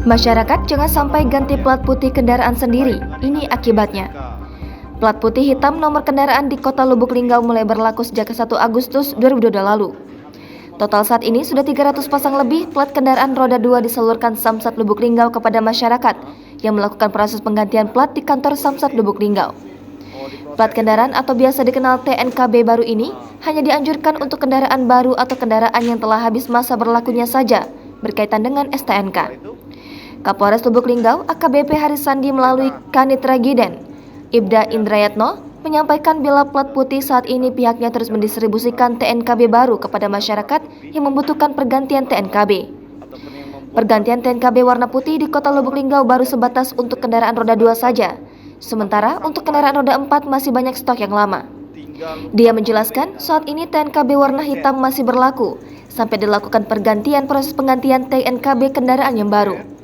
Masyarakat jangan sampai ganti plat putih kendaraan sendiri, ini akibatnya. Plat putih hitam nomor kendaraan di Kota Lubuk Linggau mulai berlaku sejak 1 Agustus 2022 lalu. Total saat ini sudah 300 pasang lebih plat kendaraan roda 2 disalurkan Samsat Lubuk Linggau kepada masyarakat yang melakukan proses penggantian plat di kantor Samsat Lubuk Linggau. Plat kendaraan atau biasa dikenal TNKB baru ini hanya dianjurkan untuk kendaraan baru atau kendaraan yang telah habis masa berlakunya saja berkaitan dengan STNK. Kapolres Lubuk Linggau AKBP Harisandi melalui Kanit Regiden Ibda Indrayatno menyampaikan bila plat putih saat ini pihaknya terus mendistribusikan TNKB baru kepada masyarakat yang membutuhkan pergantian TNKB. Pergantian TNKB warna putih di Kota Lubuk Linggau baru sebatas untuk kendaraan roda 2 saja. Sementara untuk kendaraan roda 4 masih banyak stok yang lama. Dia menjelaskan saat ini TNKB warna hitam masih berlaku sampai dilakukan pergantian proses penggantian TNKB kendaraan yang baru.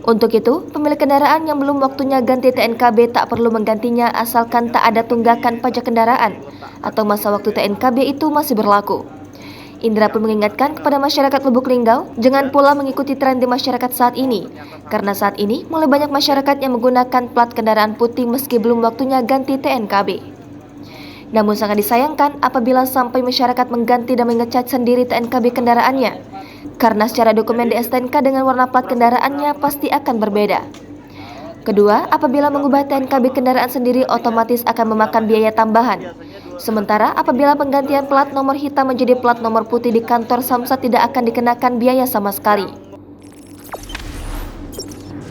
Untuk itu, pemilik kendaraan yang belum waktunya ganti TNKB tak perlu menggantinya asalkan tak ada tunggakan pajak kendaraan atau masa waktu TNKB itu masih berlaku. Indra pun mengingatkan kepada masyarakat Lubuk Linggau jangan pula mengikuti tren di masyarakat saat ini, karena saat ini mulai banyak masyarakat yang menggunakan plat kendaraan putih meski belum waktunya ganti TNKB. Namun sangat disayangkan apabila sampai masyarakat mengganti dan mengecat sendiri TNKB kendaraannya, karena secara dokumen di STNK dengan warna plat kendaraannya pasti akan berbeda. Kedua, apabila mengubah TNKB kendaraan sendiri otomatis akan memakan biaya tambahan. Sementara apabila penggantian plat nomor hitam menjadi plat nomor putih di kantor Samsat tidak akan dikenakan biaya sama sekali.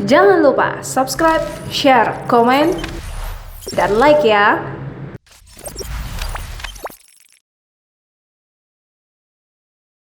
Jangan lupa subscribe, share, komen, dan like ya!